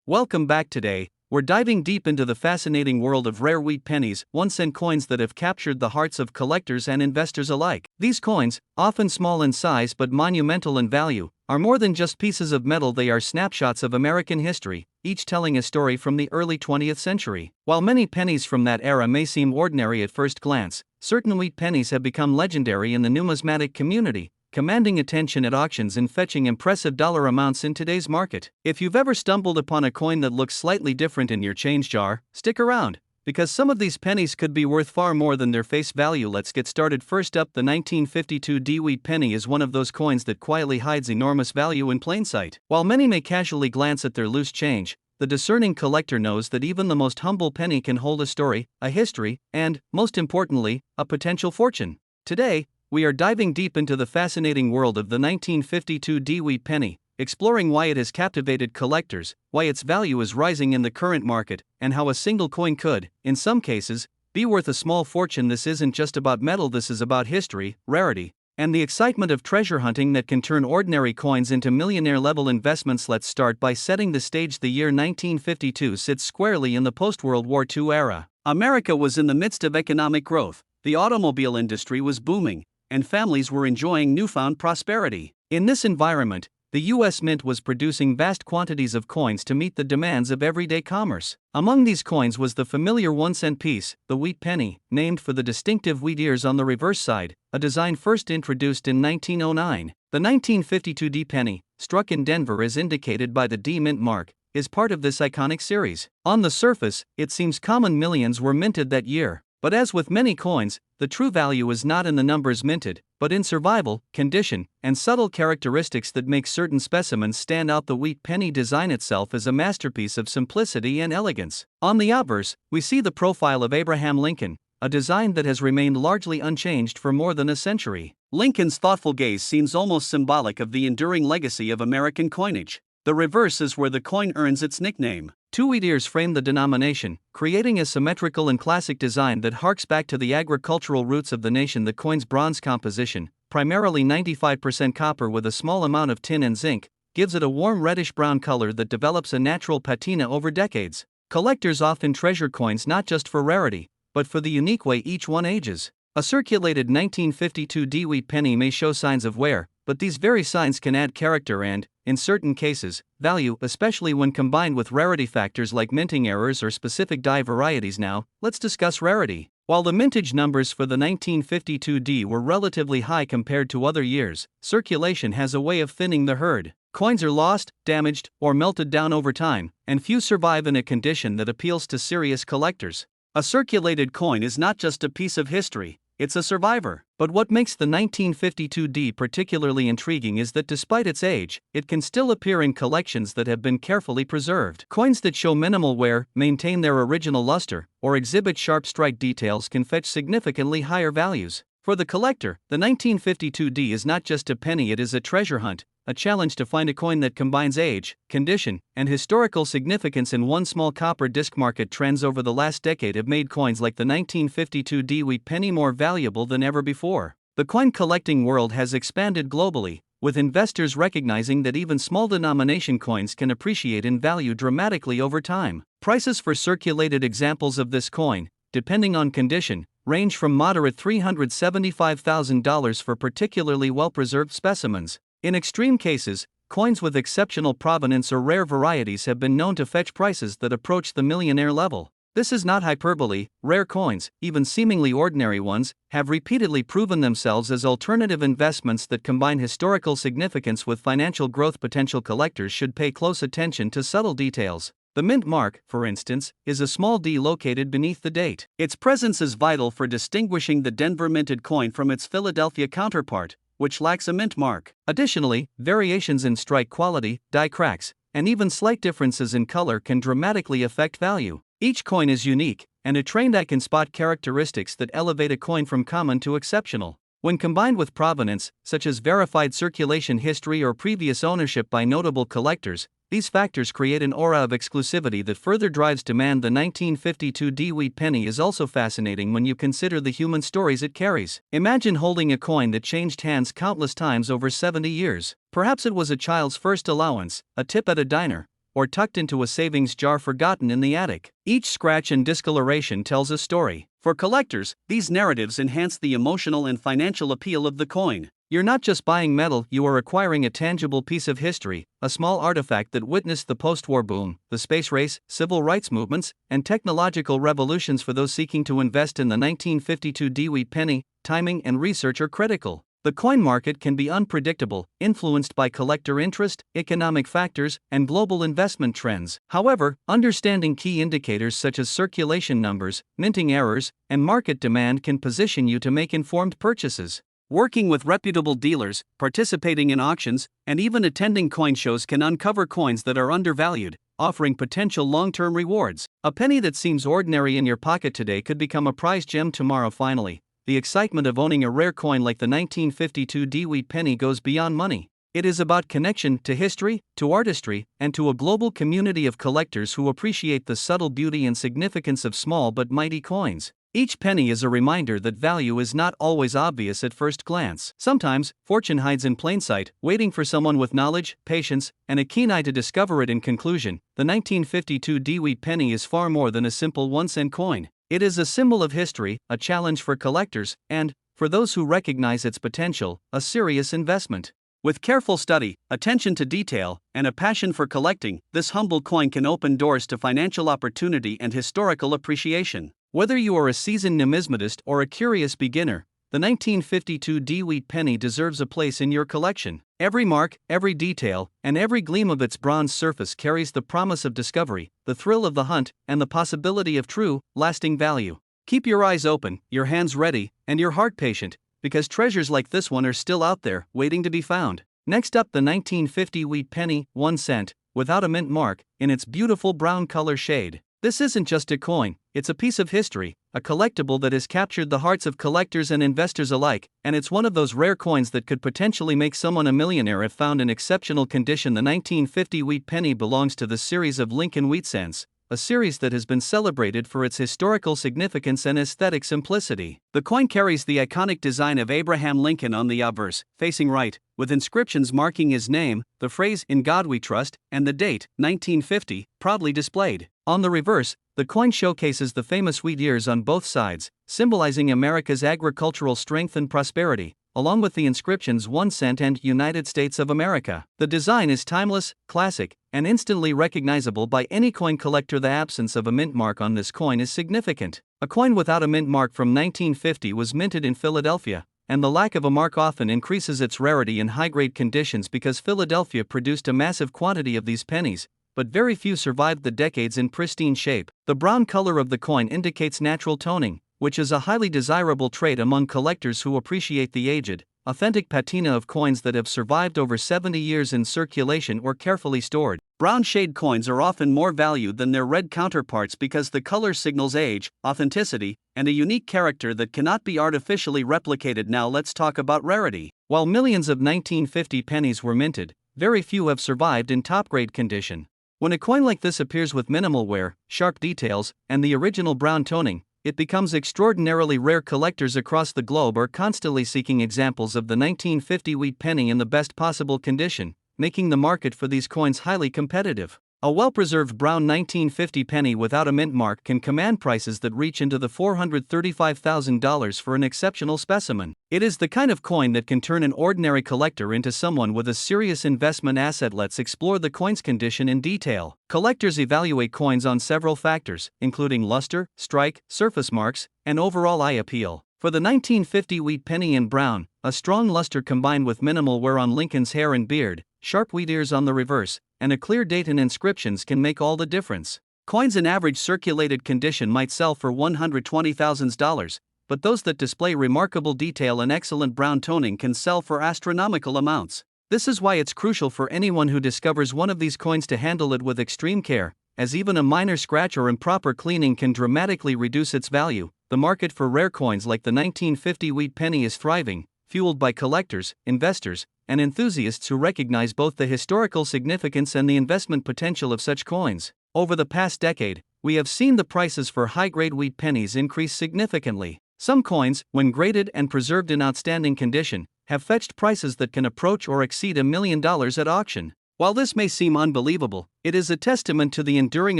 Welcome back. Today, we're diving deep into the fascinating world of rare wheat pennies, 1-cent coins that have captured the hearts of collectors and investors alike. These coins, often small in size but monumental in value, are more than just pieces of metal. They are snapshots of American history, each telling a story from the early 20th century. While many pennies from that era may seem ordinary at first glance, certain wheat pennies have become legendary in the numismatic community, commanding attention at auctions and fetching impressive dollar amounts in today's market. If you've ever stumbled upon a coin that looks slightly different in your change jar, stick around, because some of these pennies could be worth far more than their face value. Let's get started. First up, the 1952 D wheat penny is one of those coins that quietly hides enormous value in plain sight. While many may casually glance at their loose change, the discerning collector knows that even the most humble penny can hold a story, a history, and, most importantly, a potential fortune. Today, we are diving deep into the fascinating world of the 1952 D wheat penny, exploring why it has captivated collectors, why its value is rising in the current market, and how a single coin could, in some cases, be worth a small fortune. This isn't just about metal, this is about history, rarity, and the excitement of treasure hunting that can turn ordinary coins into millionaire-level investments. Let's start by setting the stage. The year 1952 sits squarely in the post-World War II era. America was in the midst of economic growth, the automobile industry was booming, and families were enjoying newfound prosperity. In this environment, the U.S. Mint was producing vast quantities of coins to meet the demands of everyday commerce. Among these coins was the familiar 1-cent piece, the wheat penny, named for the distinctive wheat ears on the reverse side, a design first introduced in 1909. The 1952 D penny, struck in Denver as indicated by the D mint mark, is part of this iconic series. On the surface, it seems common. Millions were minted that year. But as with many coins, the true value is not in the numbers minted, but in survival, condition, and subtle characteristics that make certain specimens stand out. The wheat penny design itself is a masterpiece of simplicity and elegance. On the obverse, we see the profile of Abraham Lincoln, a design that has remained largely unchanged for more than a century. Lincoln's thoughtful gaze seems almost symbolic of the enduring legacy of American coinage. The reverse is where the coin earns its nickname. Two wheat ears frame the denomination, creating a symmetrical and classic design that harks back to the agricultural roots of the nation. The coin's bronze composition, primarily 95% copper with a small amount of tin and zinc, gives it a warm reddish-brown color that develops a natural patina over decades. Collectors often treasure coins not just for rarity, but for the unique way each one ages. A circulated 1952 D wheat penny may show signs of wear, but these very signs can add character and, in certain cases, value, especially when combined with rarity factors like minting errors or specific die varieties. Now, let's discuss rarity. While the mintage numbers for the 1952 D were relatively high compared to other years, circulation has a way of thinning the herd. Coins are lost, damaged, or melted down over time, and few survive in a condition that appeals to serious collectors. A circulated coin is not just a piece of history, it's a survivor. But what makes the 1952 D particularly intriguing is that despite its age, it can still appear in collections that have been carefully preserved. Coins that show minimal wear, maintain their original luster, or exhibit sharp strike details can fetch significantly higher values. For the collector, the 1952 D is not just a penny, it is a treasure hunt, a challenge to find a coin that combines age, condition, and historical significance in one small copper disc. Market trends over the last decade have made coins like the 1952 D wheat penny more valuable than ever before. The coin collecting world has expanded globally, with investors recognizing that even small denomination coins can appreciate in value dramatically over time. Prices for circulated examples of this coin, depending on condition, range from moderate $375,000 for particularly well-preserved specimens. In extreme cases, coins with exceptional provenance or rare varieties have been known to fetch prices that approach the millionaire level. This is not hyperbole. Rare coins, even seemingly ordinary ones, have repeatedly proven themselves as alternative investments that combine historical significance with financial growth. Potential collectors should pay close attention to subtle details. The mint mark, for instance, is a small d located beneath the date. Its presence is vital for distinguishing the Denver minted coin from its Philadelphia counterpart, which lacks a mint mark. Additionally, variations in strike quality, die cracks, and even slight differences in color can dramatically affect value. Each coin is unique, and a trained eye can spot characteristics that elevate a coin from common to exceptional. When combined with provenance, such as verified circulation history or previous ownership by notable collectors, these factors create an aura of exclusivity that further drives demand. The 1952 D wheat penny is also fascinating when you consider the human stories it carries. Imagine holding a coin that changed hands countless times over 70 years. Perhaps it was a child's first allowance, a tip at a diner, or tucked into a savings jar forgotten in the attic. Each scratch and discoloration tells a story. For collectors, these narratives enhance the emotional and financial appeal of the coin. You're not just buying metal, you are acquiring a tangible piece of history, a small artifact that witnessed the post-war boom, the space race, civil rights movements, and technological revolutions. For those seeking to invest in the 1952 Dewey penny, timing and research are critical. The coin market can be unpredictable, influenced by collector interest, economic factors, and global investment trends. However, understanding key indicators such as circulation numbers, minting errors, and market demand can position you to make informed purchases. Working with reputable dealers, participating in auctions, and even attending coin shows can uncover coins that are undervalued, offering potential long-term rewards. A penny that seems ordinary in your pocket today could become a prized gem tomorrow. Finally, the excitement of owning a rare coin like the 1952 Dewey penny goes beyond money. It is about connection to history, to artistry, and to a global community of collectors who appreciate the subtle beauty and significance of small but mighty coins. Each penny is a reminder that value is not always obvious at first glance. Sometimes, fortune hides in plain sight, waiting for someone with knowledge, patience, and a keen eye to discover it. In conclusion, the 1952 Dewey penny is far more than a simple 1-cent coin. It is a symbol of history, a challenge for collectors, and, for those who recognize its potential, a serious investment. With careful study, attention to detail, and a passion for collecting, this humble coin can open doors to financial opportunity and historical appreciation. Whether you are a seasoned numismatist or a curious beginner, the 1952 Dewey penny deserves a place in your collection. Every mark, every detail, and every gleam of its bronze surface carries the promise of discovery, the thrill of the hunt, and the possibility of true, lasting value. Keep your eyes open, your hands ready, and your heart patient, because treasures like this one are still out there, waiting to be found. Next up, the 1950 wheat penny, 1 cent, without a mint mark, in its beautiful brown color shade. This isn't just a coin, it's a piece of history, a collectible that has captured the hearts of collectors and investors alike, and it's one of those rare coins that could potentially make someone a millionaire if found in exceptional condition. The 1950 wheat penny belongs to the series of Lincoln wheat cents, a series that has been celebrated for its historical significance and aesthetic simplicity. The coin carries the iconic design of Abraham Lincoln on the obverse, facing right, with inscriptions marking his name, the phrase "In God We Trust," and the date, 1950, proudly displayed. On the reverse, the coin showcases the famous wheat ears on both sides, symbolizing America's agricultural strength and prosperity, along with the inscriptions 1 cent and United States of America. The design is timeless, classic, and instantly recognizable by any coin collector. The absence of a mint mark on this coin is significant. A coin without a mint mark from 1950 was minted in Philadelphia, and the lack of a mark often increases its rarity in high-grade conditions because Philadelphia produced a massive quantity of these pennies, but very few survived the decades in pristine shape. The brown color of the coin indicates natural toning, which is a highly desirable trait among collectors who appreciate the aged, authentic patina of coins that have survived over 70 years in circulation or carefully stored. Brown shade coins are often more valued than their red counterparts because the color signals age, authenticity, and a unique character that cannot be artificially replicated. Now let's talk about rarity. While millions of 1950 pennies were minted, very few have survived in top-grade condition. When a coin like this appears with minimal wear, sharp details, and the original brown toning, it becomes extraordinarily rare. Collectors across the globe are constantly seeking examples of the 1950 wheat penny in the best possible condition, making the market for these coins highly competitive. A well-preserved brown 1950 penny without a mint mark can command prices that reach into the $435,000 for an exceptional specimen. It is the kind of coin that can turn an ordinary collector into someone with a serious investment asset. Let's explore the coin's condition in detail. Collectors evaluate coins on several factors, including luster, strike, surface marks, and overall eye appeal. For the 1950 wheat penny in brown, a strong luster combined with minimal wear on Lincoln's hair and beard, sharp wheat ears on the reverse, and a clear date and inscriptions can make all the difference. Coins in average circulated condition might sell for $120,000, but those that display remarkable detail and excellent brown toning can sell for astronomical amounts. This is why it's crucial for anyone who discovers one of these coins to handle it with extreme care, as even a minor scratch or improper cleaning can dramatically reduce its value. The market for rare coins like the 1950 wheat penny is thriving, fueled by collectors, investors, and enthusiasts who recognize both the historical significance and the investment potential of such coins. Over the past decade, we have seen the prices for high-grade wheat pennies increase significantly. Some coins, when graded and preserved in outstanding condition, have fetched prices that can approach or exceed $1 million at auction. While this may seem unbelievable, it is a testament to the enduring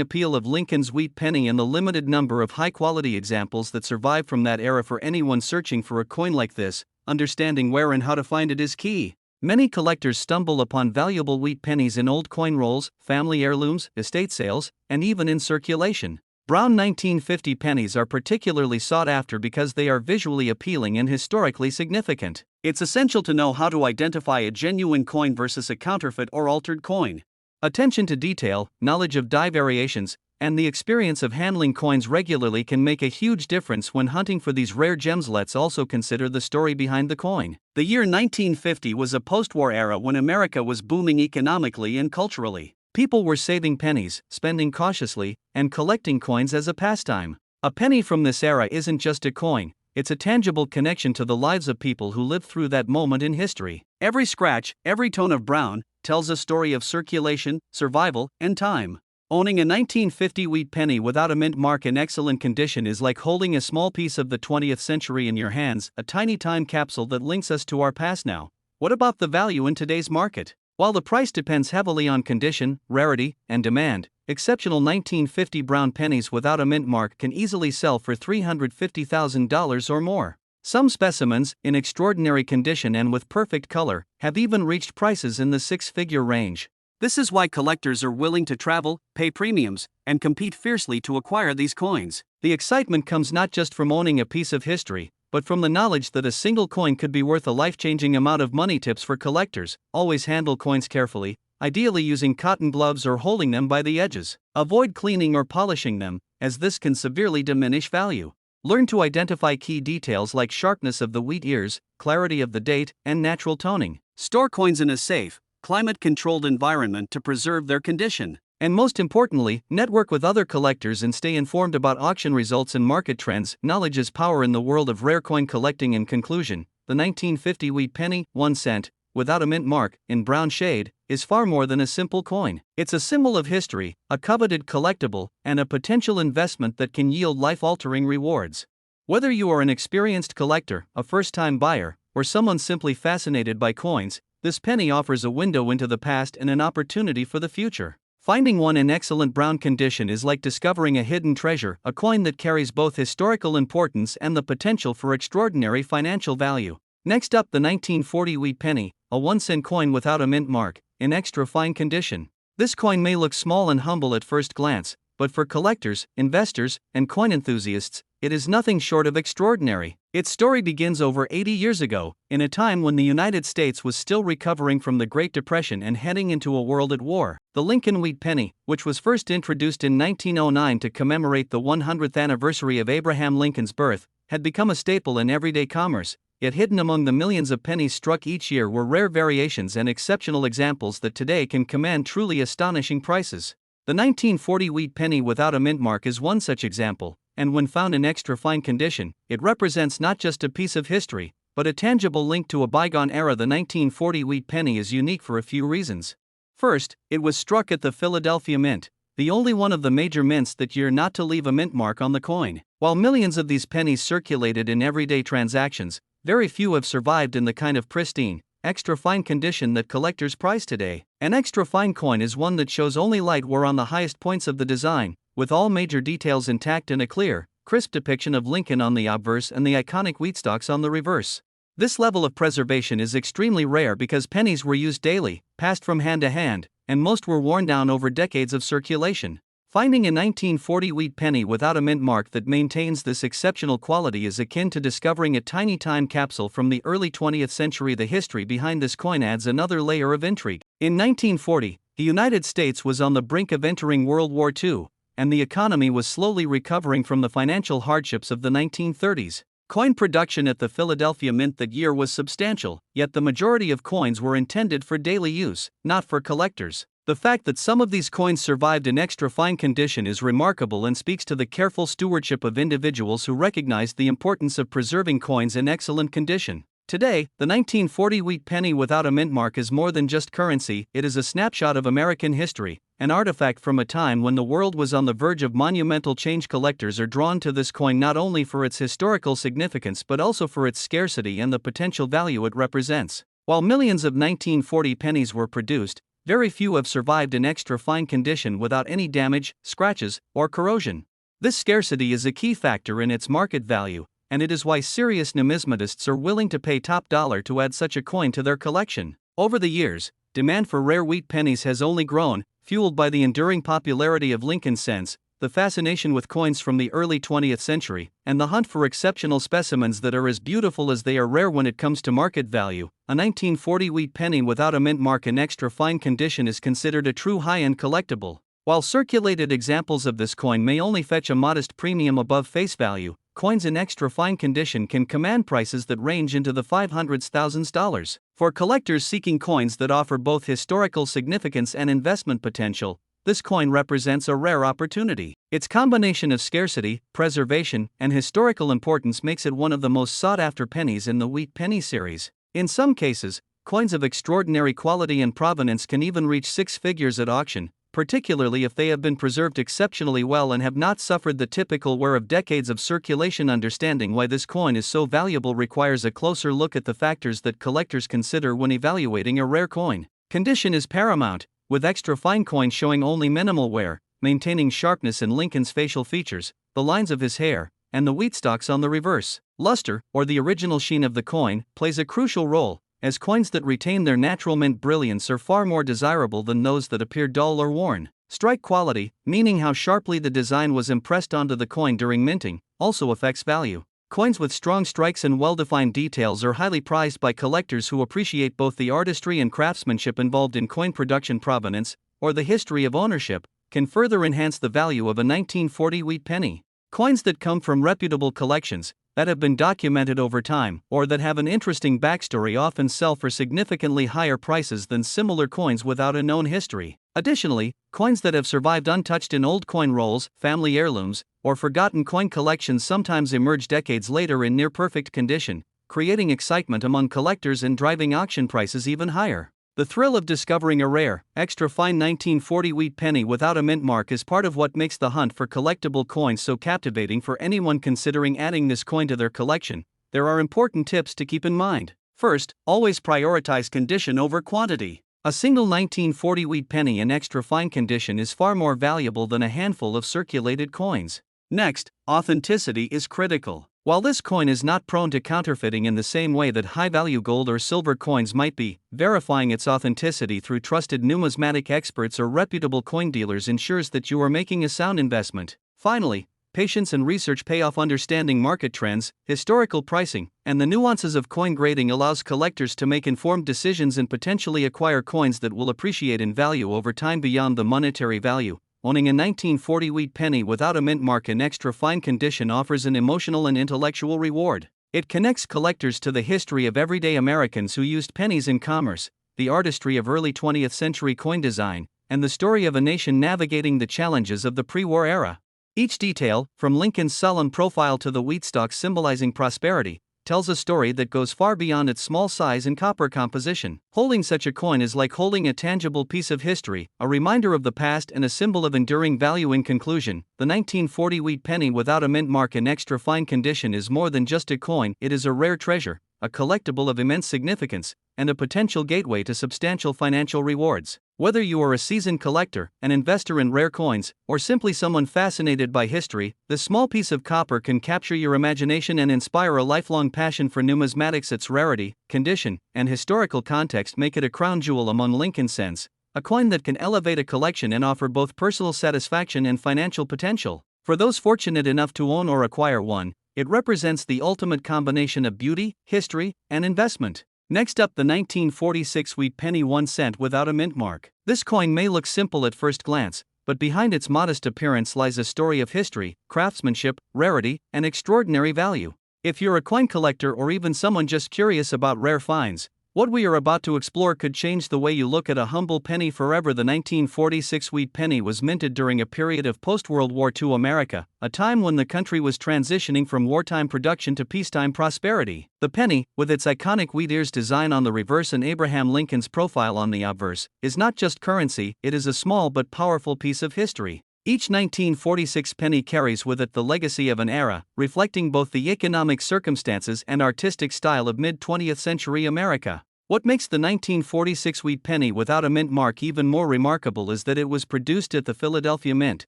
appeal of Lincoln's wheat penny and the limited number of high-quality examples that survive from that era. For anyone searching for a coin like this, understanding where and how to find it is key. Many collectors stumble upon valuable wheat pennies in old coin rolls, family heirlooms, estate sales, and even in circulation. Brown 1950 pennies are particularly sought after because they are visually appealing and historically significant. It's essential to know how to identify a genuine coin versus a counterfeit or altered coin. Attention to detail, knowledge of die variations, and the experience of handling coins regularly can make a huge difference when hunting for these rare gems. Let's also consider the story behind the coin. The year 1950 was a post-war era when America was booming economically and culturally. People were saving pennies, spending cautiously, and collecting coins as a pastime. A penny from this era isn't just a coin, it's a tangible connection to the lives of people who lived through that moment in history. Every scratch, every tone of brown, tells a story of circulation, survival, and time. Owning a 1950 wheat penny without a mint mark in excellent condition is like holding a small piece of the 20th century in your hands, a tiny time capsule that links us to our past. Now, what about the value in today's market? While the price depends heavily on condition, rarity, and demand, exceptional 1950 brown pennies without a mint mark can easily sell for $350,000 or more. Some specimens, in extraordinary condition and with perfect color, have even reached prices in the six-figure range. This is why collectors are willing to travel, pay premiums, and compete fiercely to acquire these coins. The excitement comes not just from owning a piece of history, but from the knowledge that a single coin could be worth a life-changing amount of money. Tips for collectors: always handle coins carefully, ideally using cotton gloves or holding them by the edges. Avoid cleaning or polishing them, as this can severely diminish value. Learn to identify key details like sharpness of the wheat ears, clarity of the date, and natural toning. Store coins in a safe, climate-controlled environment to preserve their condition. And most importantly, network with other collectors and stay informed about auction results and market trends. Knowledge is power in the world of rare coin collecting. In conclusion, the 1950 wheat penny, 1 cent, without a mint mark, in brown shade, is far more than a simple coin. It's a symbol of history, a coveted collectible, and a potential investment that can yield life-altering rewards. Whether you are an experienced collector, a first-time buyer, or someone simply fascinated by coins, this penny offers a window into the past and an opportunity for the future. Finding one in excellent brown condition is like discovering a hidden treasure, a coin that carries both historical importance and the potential for extraordinary financial value. Next up, the 1940 wheat penny, a 1-cent coin without a mint mark, in extra fine condition. This coin may look small and humble at first glance, but for collectors, investors, and coin enthusiasts, it is nothing short of extraordinary. Its story begins over 80 years ago, in a time when the United States was still recovering from the Great Depression and heading into a world at war. The Lincoln wheat penny, which was first introduced in 1909 to commemorate the 100th anniversary of Abraham Lincoln's birth, had become a staple in everyday commerce. Yet hidden among the millions of pennies struck each year were rare variations and exceptional examples that today can command truly astonishing prices. The 1940 wheat penny without a mint mark is one such example, and when found in extra fine condition, it represents not just a piece of history, but a tangible link to a bygone era. The 1940 wheat penny is unique for a few reasons. First, it was struck at the Philadelphia Mint, the only one of the major mints that year not to leave a mint mark on the coin. While millions of these pennies circulated in everyday transactions, very few have survived in the kind of pristine, extra fine condition that collectors prize today. An extra fine coin is one that shows only light wear on the highest points of the design, with all major details intact and a clear, crisp depiction of Lincoln on the obverse and the iconic wheat stalks on the reverse. This level of preservation is extremely rare because pennies were used daily, passed from hand to hand, and most were worn down over decades of circulation. Finding a 1940 wheat penny without a mint mark that maintains this exceptional quality is akin to discovering a tiny time capsule from the early 20th century. The history behind this coin adds another layer of intrigue. In 1940, the United States was on the brink of entering World War II, and the economy was slowly recovering from the financial hardships of the 1930s. Coin production at the Philadelphia Mint that year was substantial, yet the majority of coins were intended for daily use, not for collectors. The fact that some of these coins survived in extra fine condition is remarkable and speaks to the careful stewardship of individuals who recognized the importance of preserving coins in excellent condition. Today, the 1940 wheat penny without a mint mark is more than just currency. It is a snapshot of American history, an artifact from a time when the world was on the verge of monumental change. Collectors are drawn to this coin not only for its historical significance but also for its scarcity and the potential value it represents. While millions of 1940 pennies were produced, very few have survived in extra fine condition without any damage, scratches, or corrosion. This scarcity is a key factor in its market value, and it is why serious numismatists are willing to pay top dollar to add such a coin to their collection. Over the years, demand for rare wheat pennies has only grown, fueled by the enduring popularity of Lincoln cents, the fascination with coins from the early 20th century, and the hunt for exceptional specimens that are as beautiful as they are rare. When it comes to market value, a 1940 wheat penny without a mint mark in extra fine condition is considered a true high-end collectible. While circulated examples of this coin may only fetch a modest premium above face value, coins in extra fine condition can command prices that range into the $500,000s. For collectors seeking coins that offer both historical significance and investment potential, this coin represents a rare opportunity. Its combination of scarcity, preservation, and historical importance makes it one of the most sought-after pennies in the wheat penny series. In some cases, coins of extraordinary quality and provenance can even reach six figures at auction, particularly if they have been preserved exceptionally well and have not suffered the typical wear of decades of circulation. Understanding why this coin is so valuable requires a closer look at the factors that collectors consider when evaluating a rare coin. Condition is paramount, with extra fine coins showing only minimal wear, maintaining sharpness in Lincoln's facial features, the lines of his hair, and the wheat stalks on the reverse. Luster, or the original sheen of the coin, plays a crucial role, as coins that retain their natural mint brilliance are far more desirable than those that appear dull or worn. Strike quality, meaning how sharply the design was impressed onto the coin during minting, also affects value. Coins with strong strikes and well-defined details are highly prized by collectors who appreciate both the artistry and craftsmanship involved in coin production. Provenance, or the history of ownership, can further enhance the value of a 1940 wheat penny. Coins that come from reputable collections, that have been documented over time, or that have an interesting backstory often sell for significantly higher prices than similar coins without a known history. Additionally, coins that have survived untouched in old coin rolls, family heirlooms, or forgotten coin collections sometimes emerge decades later in near-perfect condition, creating excitement among collectors and driving auction prices even higher. The thrill of discovering a rare, extra-fine 1940 wheat penny without a mint mark is part of what makes the hunt for collectible coins so captivating for anyone considering adding this coin to their collection. There are important tips to keep in mind. First, always prioritize condition over quantity. A single 1940 wheat penny in extra-fine condition is far more valuable than a handful of circulated coins. Next, authenticity is critical. While this coin is not prone to counterfeiting in the same way that high-value gold or silver coins might be, verifying its authenticity through trusted numismatic experts or reputable coin dealers ensures that you are making a sound investment. Finally, patience and research pay off. Understanding market trends, historical pricing, and the nuances of coin grading allows collectors to make informed decisions and potentially acquire coins that will appreciate in value over time. Beyond the monetary value, owning a 1940 wheat penny without a mint mark in extra fine condition offers an emotional and intellectual reward. It connects collectors to the history of everyday Americans who used pennies in commerce, the artistry of early 20th century coin design, and the story of a nation navigating the challenges of the pre-war era. Each detail, from Lincoln's sullen profile to the wheat stalks symbolizing prosperity, tells a story that goes far beyond its small size and copper composition. Holding such a coin is like holding a tangible piece of history, a reminder of the past and a symbol of enduring value. In conclusion, the 1940 wheat penny without a mint mark in extra fine condition is more than just a coin. It is a rare treasure, a collectible of immense significance, and a potential gateway to substantial financial rewards. Whether you are a seasoned collector, an investor in rare coins, or simply someone fascinated by history, this small piece of copper can capture your imagination and inspire a lifelong passion for numismatics. Its rarity, condition, and historical context make it a crown jewel among Lincoln cents, a coin that can elevate a collection and offer both personal satisfaction and financial potential. For those fortunate enough to own or acquire one, it represents the ultimate combination of beauty, history, and investment. Next up, the 1946 wheat penny 1 cent without a mint mark. This coin may look simple at first glance, but behind its modest appearance lies a story of history, craftsmanship, rarity, and extraordinary value. If you're a coin collector or even someone just curious about rare finds, what we are about to explore could change the way you look at a humble penny forever. The 1946 wheat penny was minted during a period of post-World War II America, a time when the country was transitioning from wartime production to peacetime prosperity. The penny, with its iconic wheat ears design on the reverse and Abraham Lincoln's profile on the obverse, is not just currency, it is a small but powerful piece of history. Each 1946 penny carries with it the legacy of an era, reflecting both the economic circumstances and artistic style of mid-20th century America. What makes the 1946 wheat penny without a mint mark even more remarkable is that it was produced at the Philadelphia Mint,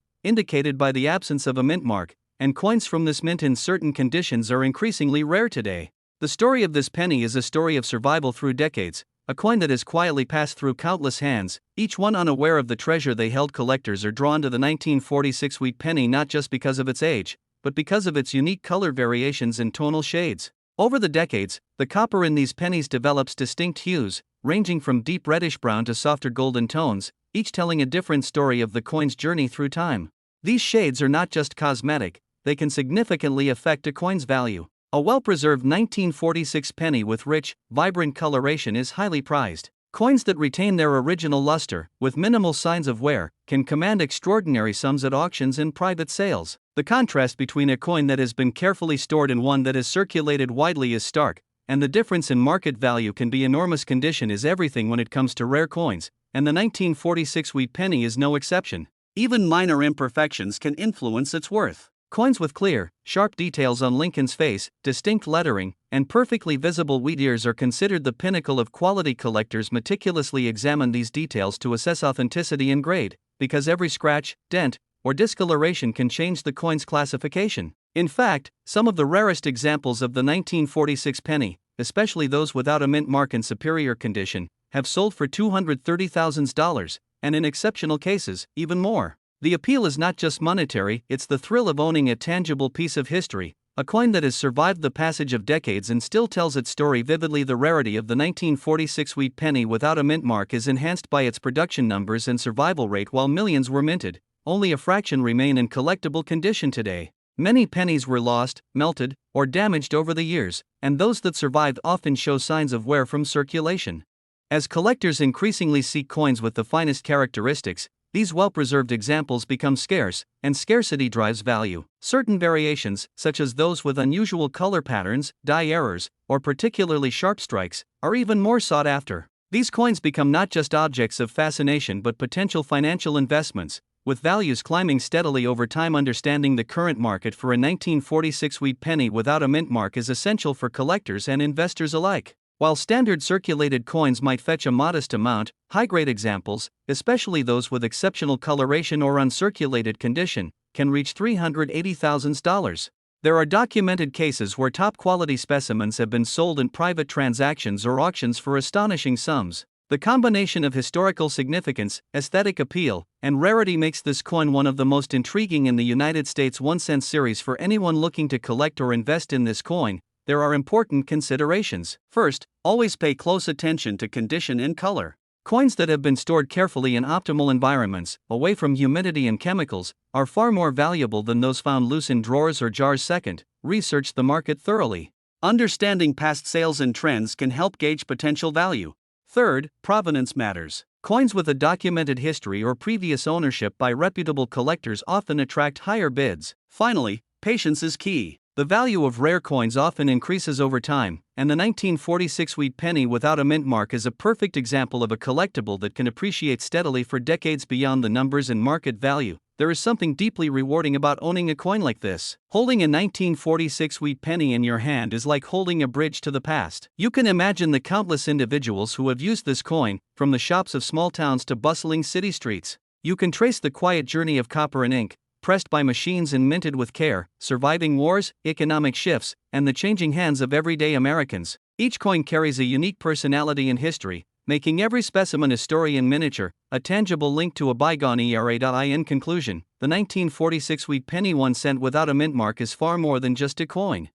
indicated by the absence of a mint mark, and coins from this mint in certain conditions are increasingly rare today. The story of this penny is a story of survival through decades, a coin that has quietly passed through countless hands, each one unaware of the treasure they held. Collectors are drawn to the 1946 wheat penny not just because of its age, but because of its unique color variations and tonal shades. Over the decades, the copper in these pennies develops distinct hues, ranging from deep reddish-brown to softer golden tones, each telling a different story of the coin's journey through time. These shades are not just cosmetic, they can significantly affect a coin's value. A well-preserved 1946 penny with rich, vibrant coloration is highly prized. Coins that retain their original luster, with minimal signs of wear, can command extraordinary sums at auctions and private sales. The contrast between a coin that has been carefully stored and one that is circulated widely is stark, and the difference in market value can be enormous. Condition is everything when it comes to rare coins, and the 1946 wheat penny is no exception. Even minor imperfections can influence its worth. Coins with clear, sharp details on Lincoln's face, distinct lettering, and perfectly visible wheat ears are considered the pinnacle of quality. Collectors meticulously examine these details to assess authenticity and grade, because every scratch, dent, or discoloration can change the coin's classification. In fact, some of the rarest examples of the 1946 penny, especially those without a mint mark in superior condition, have sold for $230,000, and in exceptional cases, even more. The appeal is not just monetary, it's the thrill of owning a tangible piece of history, a coin that has survived the passage of decades and still tells its story vividly. The rarity of the 1946 wheat penny without a mint mark is enhanced by its production numbers and survival rate. While millions were minted, only a fraction remain in collectible condition today. Many pennies were lost, melted, or damaged over the years, and those that survived often show signs of wear from circulation. As collectors increasingly seek coins with the finest characteristics, these well-preserved examples become scarce, and scarcity drives value. Certain variations, such as those with unusual color patterns, dye errors, or particularly sharp strikes, are even more sought after. These coins become not just objects of fascination but potential financial investments, with values climbing steadily over time. Understanding the current market for a 1946 wheat penny without a mint mark is essential for collectors and investors alike. While standard circulated coins might fetch a modest amount, high-grade examples, especially those with exceptional coloration or uncirculated condition, can reach $380,000. There are documented cases where top-quality specimens have been sold in private transactions or auctions for astonishing sums. The combination of historical significance, aesthetic appeal, and rarity makes this coin one of the most intriguing in the United States. 1 cent series. For anyone looking to collect or invest in this coin, there are important considerations. First, always pay close attention to condition and color. Coins that have been stored carefully in optimal environments, away from humidity and chemicals, are far more valuable than those found loose in drawers or jars. Second, research the market thoroughly. Understanding past sales and trends can help gauge potential value. Third, provenance matters. Coins with a documented history or previous ownership by reputable collectors often attract higher bids. Finally, patience is key. The value of rare coins often increases over time, and the 1946 wheat penny without a mint mark is a perfect example of a collectible that can appreciate steadily for decades. Beyond the numbers and market value, there is something deeply rewarding about owning a coin like this. Holding a 1946 wheat penny in your hand is like holding a bridge to the past. You can imagine the countless individuals who have used this coin, from the shops of small towns to bustling city streets. You can trace the quiet journey of copper and ink, pressed by machines and minted with care, surviving wars, economic shifts, and the changing hands of everyday Americans. Each coin carries a unique personality and history, making every specimen a story in miniature, a tangible link to a bygone era. In conclusion, the 1946 wheat penny 1 cent without a mint mark is far more than just a coin.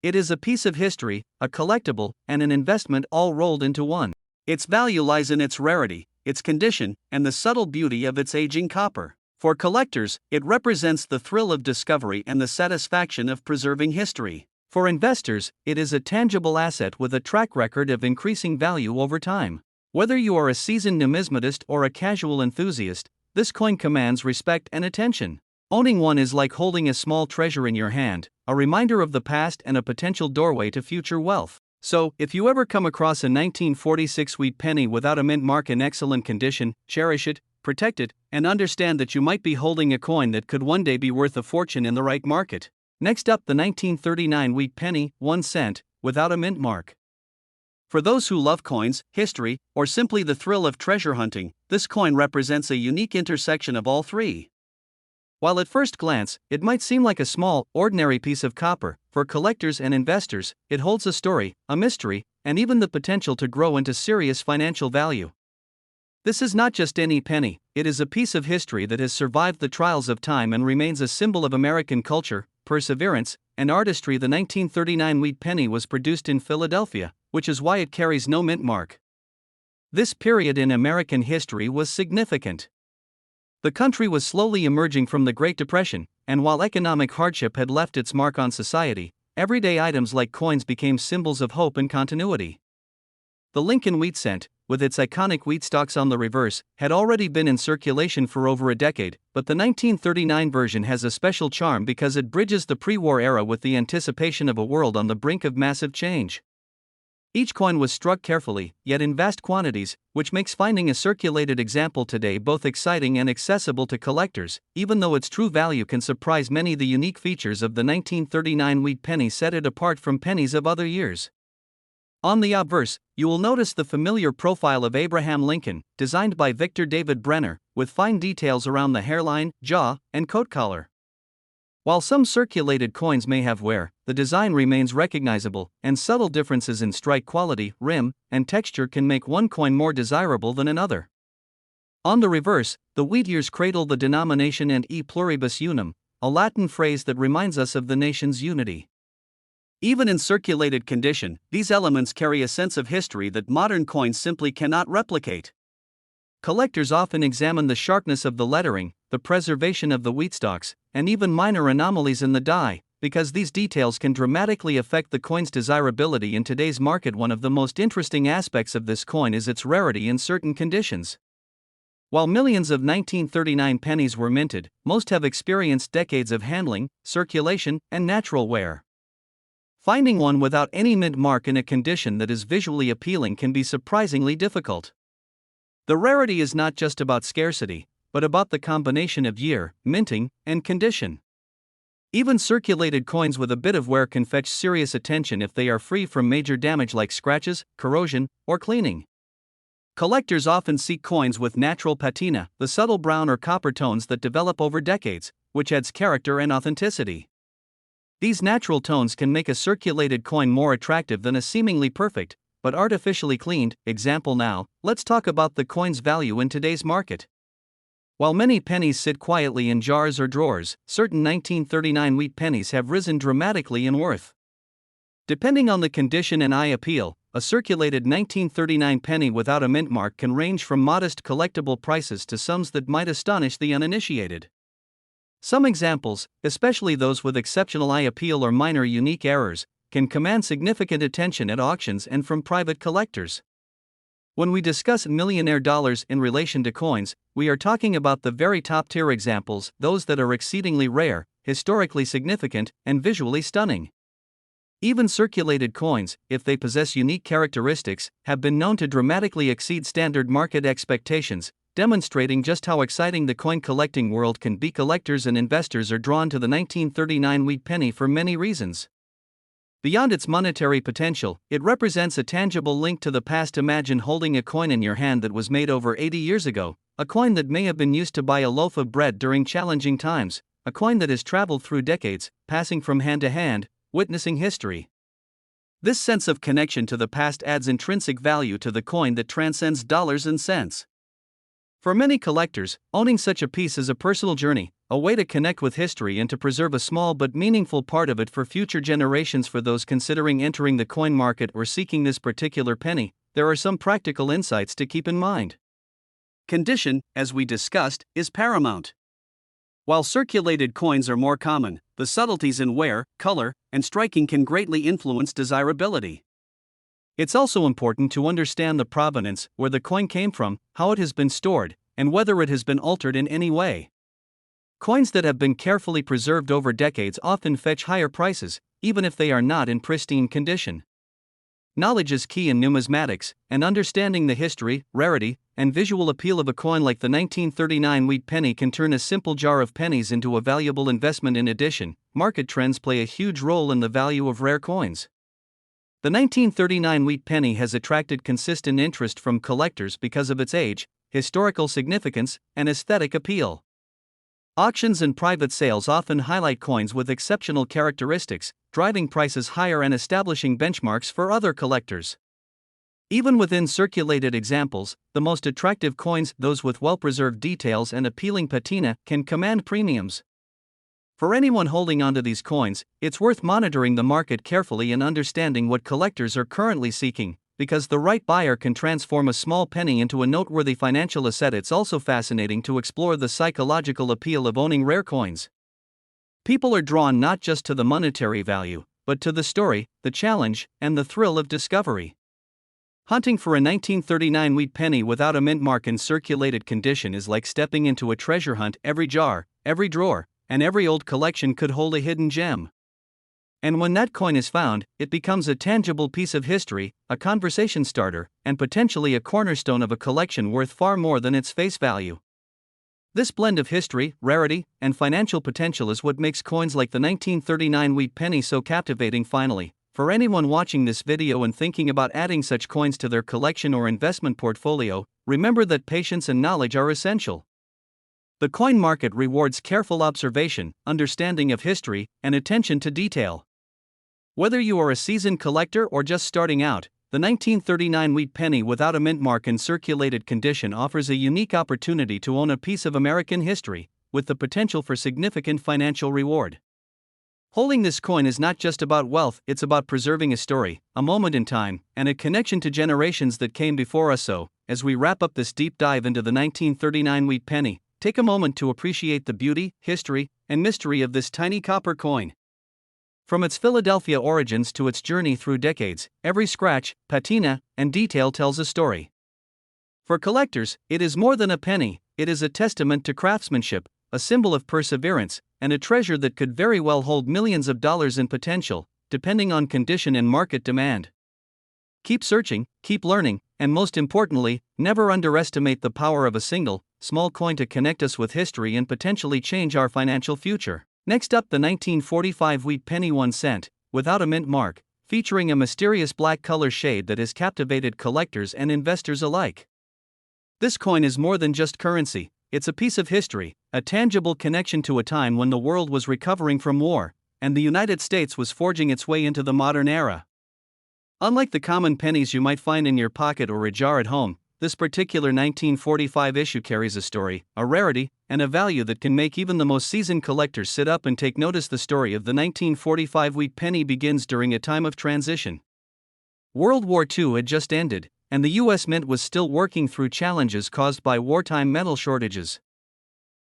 It is a piece of history, a collectible, and an investment all rolled into one. Its value lies in its rarity, its condition, and the subtle beauty of its aging copper. For collectors, it represents the thrill of discovery and the satisfaction of preserving history. For investors, it is a tangible asset with a track record of increasing value over time. Whether you are a seasoned numismatist or a casual enthusiast, this coin commands respect and attention. Owning one is like holding a small treasure in your hand, a reminder of the past and a potential doorway to future wealth. So, if you ever come across a 1946 wheat penny without a mint mark in excellent condition, cherish it, protect it, and understand that you might be holding a coin that could one day be worth a fortune in the right market. Next up, the 1939 wheat penny, 1 cent, without a mint mark. For those who love coins, history, or simply the thrill of treasure hunting, this coin represents a unique intersection of all three. While at first glance, it might seem like a small, ordinary piece of copper, for collectors and investors, it holds a story, a mystery, and even the potential to grow into serious financial value. This is not just any penny, it is a piece of history that has survived the trials of time and remains a symbol of American culture, perseverance, and artistry. The 1939 wheat penny was produced in Philadelphia, which is why it carries no mint mark. This period in American history was significant. The country was slowly emerging from the Great Depression, and while economic hardship had left its mark on society, everyday items like coins became symbols of hope and continuity. The Lincoln wheat cent, with its iconic wheat stalks on the reverse, had already been in circulation for over a decade, but the 1939 version has a special charm because it bridges the pre-war era with the anticipation of a world on the brink of massive change. Each coin was struck carefully, yet in vast quantities, which makes finding a circulated example today both exciting and accessible to collectors, even though its true value can surprise many. The unique features of the 1939 wheat penny set it apart from pennies of other years. On the obverse, you will notice the familiar profile of Abraham Lincoln, designed by Victor David Brenner, with fine details around the hairline, jaw, and coat collar. While some circulated coins may have wear, the design remains recognizable, and subtle differences in strike quality, rim, and texture can make one coin more desirable than another. On the reverse, the wheat ears cradle the denomination and e pluribus unum, a Latin phrase that reminds us of the nation's unity. Even in circulated condition, these elements carry a sense of history that modern coins simply cannot replicate. Collectors often examine the sharpness of the lettering, the preservation of the wheat stalks, and even minor anomalies in the die, because these details can dramatically affect the coin's desirability in today's market. One of the most interesting aspects of this coin is its rarity in certain conditions. While millions of 1939 pennies were minted, most have experienced decades of handling, circulation, and natural wear. Finding one without any mint mark in a condition that is visually appealing can be surprisingly difficult. The rarity is not just about scarcity, but about the combination of year, minting, and condition. Even circulated coins with a bit of wear can fetch serious attention if they are free from major damage like scratches, corrosion, or cleaning. Collectors often seek coins with natural patina, the subtle brown or copper tones that develop over decades, which adds character and authenticity. These natural tones can make a circulated coin more attractive than a seemingly perfect, but artificially cleaned, example. Now, let's talk about the coin's value in today's market. While many pennies sit quietly in jars or drawers, certain 1939 wheat pennies have risen dramatically in worth. Depending on the condition and eye appeal, a circulated 1939 penny without a mint mark can range from modest collectible prices to sums that might astonish the uninitiated. Some examples, especially those with exceptional eye appeal or minor unique errors, can command significant attention at auctions and from private collectors. When we discuss millionaire dollars in relation to coins, we are talking about the very top-tier examples, those that are exceedingly rare, historically significant, and visually stunning. Even circulated coins, if they possess unique characteristics, have been known to dramatically exceed standard market expectations, demonstrating just how exciting the coin collecting world can be. Collectors and investors are drawn to the 1939 wheat penny for many reasons. Beyond its monetary potential, it represents a tangible link to the past. Imagine holding a coin in your hand that was made over 80 years ago, a coin that may have been used to buy a loaf of bread during challenging times, a coin that has traveled through decades, passing from hand to hand, witnessing history. This sense of connection to the past adds intrinsic value to the coin that transcends dollars and cents. For many collectors, owning such a piece is a personal journey, a way to connect with history and to preserve a small but meaningful part of it for future generations. For those considering entering the coin market or seeking this particular penny, there are some practical insights to keep in mind. Condition, as we discussed, is paramount. While circulated coins are more common, the subtleties in wear, color, and striking can greatly influence desirability. It's also important to understand the provenance, where the coin came from, how it has been stored, and whether it has been altered in any way. Coins that have been carefully preserved over decades often fetch higher prices, even if they are not in pristine condition. Knowledge is key in numismatics, and understanding the history, rarity, and visual appeal of a coin like the 1939 wheat penny can turn a simple jar of pennies into a valuable investment. In addition, market trends play a huge role in the value of rare coins. The 1939 wheat penny has attracted consistent interest from collectors because of its age, historical significance, and aesthetic appeal. Auctions and private sales often highlight coins with exceptional characteristics, driving prices higher and establishing benchmarks for other collectors. Even within circulated examples, the most attractive coins, those with well-preserved details and appealing patina, can command premiums. For anyone holding onto these coins, it's worth monitoring the market carefully and understanding what collectors are currently seeking, because the right buyer can transform a small penny into a noteworthy financial asset. It's also fascinating to explore the psychological appeal of owning rare coins. People are drawn not just to the monetary value, but to the story, the challenge, and the thrill of discovery. Hunting for a 1939 wheat penny without a mint mark in circulated condition is like stepping into a treasure hunt. Every jar, every drawer, and every old collection could hold a hidden gem. And when that coin is found, it becomes a tangible piece of history, a conversation starter, and potentially a cornerstone of a collection worth far more than its face value. This blend of history, rarity, and financial potential is what makes coins like the 1939 wheat penny so captivating. Finally, for anyone watching this video and thinking about adding such coins to their collection or investment portfolio, remember that patience and knowledge are essential. The coin market rewards careful observation, understanding of history, and attention to detail. Whether you are a seasoned collector or just starting out, the 1939 wheat penny without a mint mark in circulated condition offers a unique opportunity to own a piece of American history, with the potential for significant financial reward. Holding this coin is not just about wealth, it's about preserving a story, a moment in time, and a connection to generations that came before us. So, as we wrap up this deep dive into the 1939 wheat penny, take a moment to appreciate the beauty, history, and mystery of this tiny copper coin. From its Philadelphia origins to its journey through decades, every scratch, patina, and detail tells a story. For collectors, it is more than a penny, it is a testament to craftsmanship, a symbol of perseverance, and a treasure that could very well hold millions of dollars in potential, depending on condition and market demand. Keep searching, keep learning, and most importantly, never underestimate the power of a single, small coin to connect us with history and potentially change our financial future. Next up, the 1945 wheat penny 1 cent, without a mint mark, featuring a mysterious black color shade that has captivated collectors and investors alike. This coin is more than just currency, it's a piece of history, a tangible connection to a time when the world was recovering from war, and the United States was forging its way into the modern era. Unlike the common pennies you might find in your pocket or a jar at home, this particular 1945 issue carries a story, a rarity, and a value that can make even the most seasoned collectors sit up and take notice. The story of the 1945 wheat penny begins during a time of transition. World War II had just ended, and the U.S. Mint was still working through challenges caused by wartime metal shortages.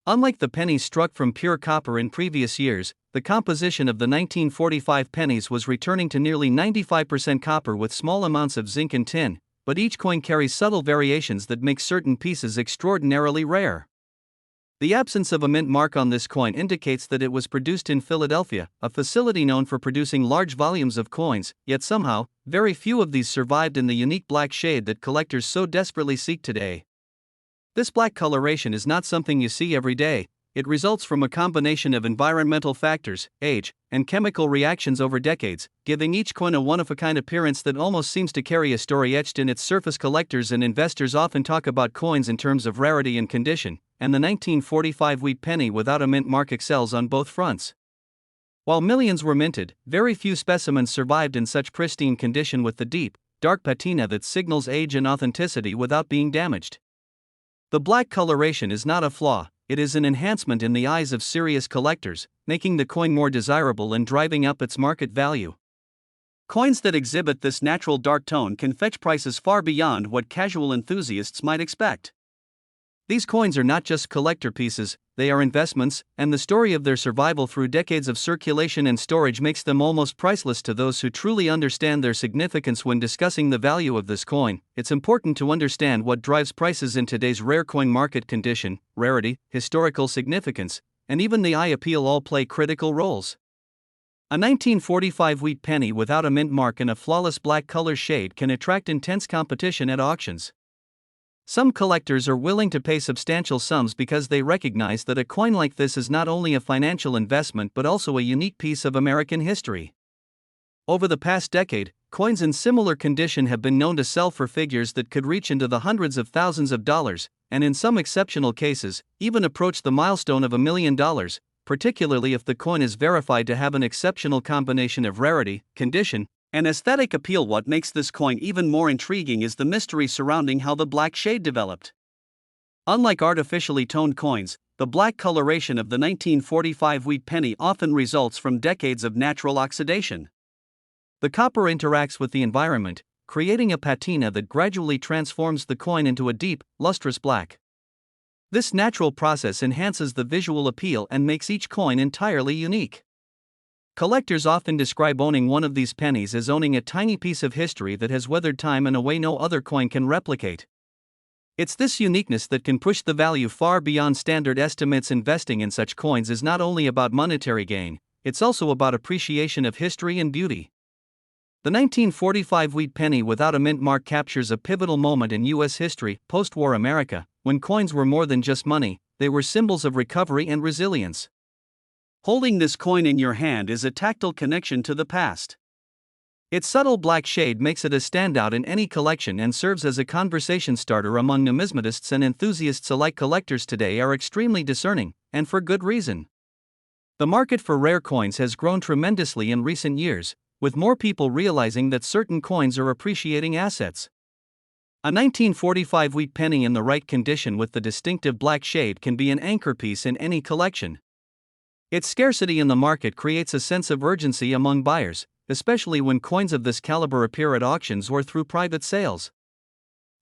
Unlike the pennies struck from pure copper in previous years, the composition of the 1945 pennies was returning to nearly 95% copper with small amounts of zinc and tin, but each coin carries subtle variations that make certain pieces extraordinarily rare. The absence of a mint mark on this coin indicates that it was produced in Philadelphia, a facility known for producing large volumes of coins, yet somehow, very few of these survived in the unique black shade that collectors so desperately seek today. This black coloration is not something you see every day. It results from a combination of environmental factors, age, and chemical reactions over decades, giving each coin a one-of-a-kind appearance that almost seems to carry a story etched in its surface. Collectors and investors often talk about coins in terms of rarity and condition, and the 1945 wheat penny without a mint mark excels on both fronts. While millions were minted, very few specimens survived in such pristine condition with the deep, dark patina that signals age and authenticity without being damaged. The black coloration is not a flaw, it is an enhancement in the eyes of serious collectors, making the coin more desirable and driving up its market value. Coins that exhibit this natural dark tone can fetch prices far beyond what casual enthusiasts might expect. These coins are not just collector pieces, they are investments, and the story of their survival through decades of circulation and storage makes them almost priceless to those who truly understand their significance. When discussing the value of this coin, it's important to understand what drives prices in today's rare coin market. Condition, rarity, historical significance, and even the eye appeal all play critical roles. A 1945 wheat penny without a mint mark in a flawless black color shade can attract intense competition at auctions. Some collectors are willing to pay substantial sums because they recognize that a coin like this is not only a financial investment but also a unique piece of American history. Over the past decade, coins in similar condition have been known to sell for figures that could reach into the hundreds of thousands of dollars, and in some exceptional cases, even approach the milestone of $1 million, particularly if the coin is verified to have an exceptional combination of rarity, condition, and aesthetic appeal. What makes this coin even more intriguing is the mystery surrounding how the black shade developed. Unlike artificially toned coins, the black coloration of the 1945 wheat penny often results from decades of natural oxidation. The copper interacts with the environment, creating a patina that gradually transforms the coin into a deep, lustrous black. This natural process enhances the visual appeal and makes each coin entirely unique. Collectors often describe owning one of these pennies as owning a tiny piece of history that has weathered time in a way no other coin can replicate. It's this uniqueness that can push the value far beyond standard estimates. Investing in such coins is not only about monetary gain, it's also about appreciation of history and beauty. The 1945 wheat penny without a mint mark captures a pivotal moment in U.S. history, post-war America, when coins were more than just money, they were symbols of recovery and resilience. Holding this coin in your hand is a tactile connection to the past. Its subtle black shade makes it a standout in any collection and serves as a conversation starter among numismatists and enthusiasts alike. Collectors today are extremely discerning, and for good reason. The market for rare coins has grown tremendously in recent years, with more people realizing that certain coins are appreciating assets. A 1945 wheat penny in the right condition with the distinctive black shade can be an anchor piece in any collection. Its scarcity in the market creates a sense of urgency among buyers, especially when coins of this caliber appear at auctions or through private sales.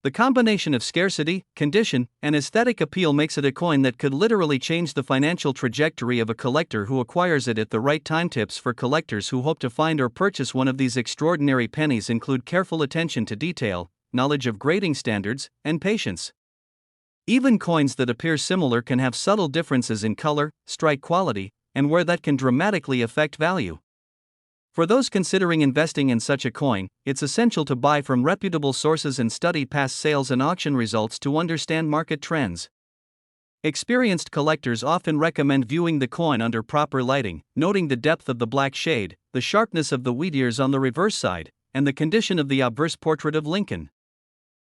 The combination of scarcity, condition, and aesthetic appeal makes it a coin that could literally change the financial trajectory of a collector who acquires it at the right time. Tips for collectors who hope to find or purchase one of these extraordinary pennies include careful attention to detail, knowledge of grading standards, and patience. Even coins that appear similar can have subtle differences in color, strike quality, and wear that can dramatically affect value. For those considering investing in such a coin, it's essential to buy from reputable sources and study past sales and auction results to understand market trends. Experienced collectors often recommend viewing the coin under proper lighting, noting the depth of the black shade, the sharpness of the wheat ears on the reverse side, and the condition of the obverse portrait of Lincoln.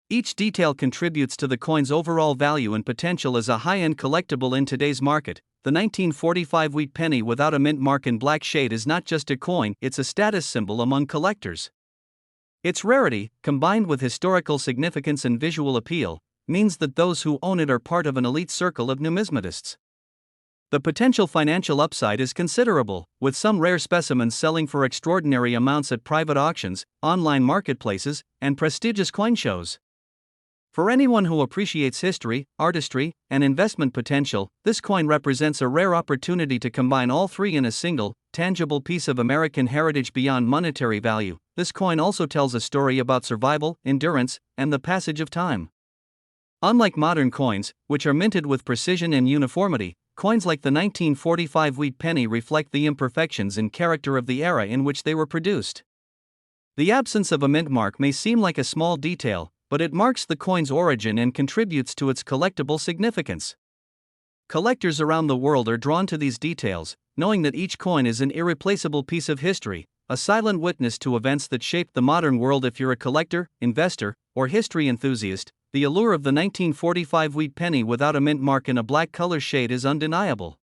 Each detail contributes to the coin's overall value and potential as a high-end collectible in today's market. The 1945 wheat penny without a mint mark in black shade is not just a coin, it's a status symbol among collectors. Its rarity, combined with historical significance and visual appeal, means that those who own it are part of an elite circle of numismatists. The potential financial upside is considerable, with some rare specimens selling for extraordinary amounts at private auctions, online marketplaces, and prestigious coin shows. For anyone who appreciates history, artistry, and investment potential, this coin represents a rare opportunity to combine all three in a single, tangible piece of American heritage. Beyond monetary value, this coin also tells a story about survival, endurance, and the passage of time. Unlike modern coins, which are minted with precision and uniformity, coins like the 1945 wheat penny reflect the imperfections and character of the era in which they were produced. The absence of a mint mark may seem like a small detail, but it marks the coin's origin and contributes to its collectible significance. Collectors around the world are drawn to these details, knowing that each coin is an irreplaceable piece of history, a silent witness to events that shaped the modern world. If you're a collector, investor, or history enthusiast, the allure of the 1945 wheat penny without a mint mark in a black color shade is undeniable.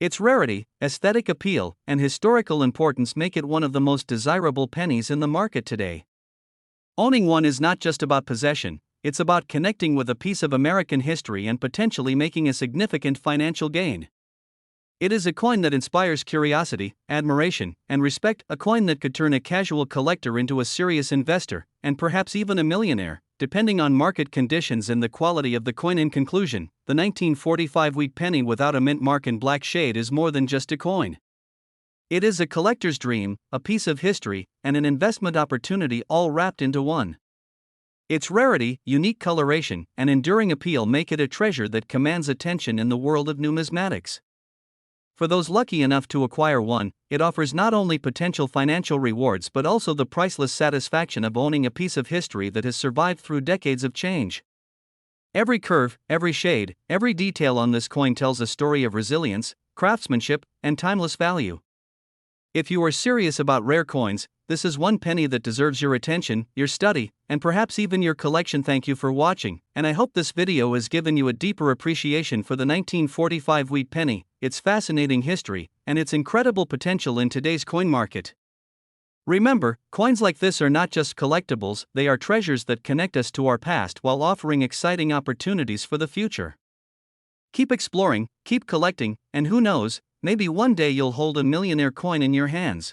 Its rarity, aesthetic appeal, and historical importance make it one of the most desirable pennies in the market today. Owning one is not just about possession, it's about connecting with a piece of American history and potentially making a significant financial gain. It is a coin that inspires curiosity, admiration, and respect, a coin that could turn a casual collector into a serious investor, and perhaps even a millionaire, depending on market conditions and the quality of the coin. In conclusion, the 1945 wheat penny without a mint mark in black shade is more than just a coin. It is a collector's dream, a piece of history, and an investment opportunity all wrapped into one. Its rarity, unique coloration, and enduring appeal make it a treasure that commands attention in the world of numismatics. For those lucky enough to acquire one, it offers not only potential financial rewards but also the priceless satisfaction of owning a piece of history that has survived through decades of change. Every curve, every shade, every detail on this coin tells a story of resilience, craftsmanship, and timeless value. If you are serious about rare coins, this is one penny that deserves your attention, your study, and perhaps even your collection. Thank you for watching, and I hope this video has given you a deeper appreciation for the 1945 wheat penny, its fascinating history, and its incredible potential in today's coin market. Remember, coins like this are not just collectibles, they are treasures that connect us to our past while offering exciting opportunities for the future. Keep exploring, keep collecting, and who knows, maybe one day you'll hold a millionaire coin in your hands.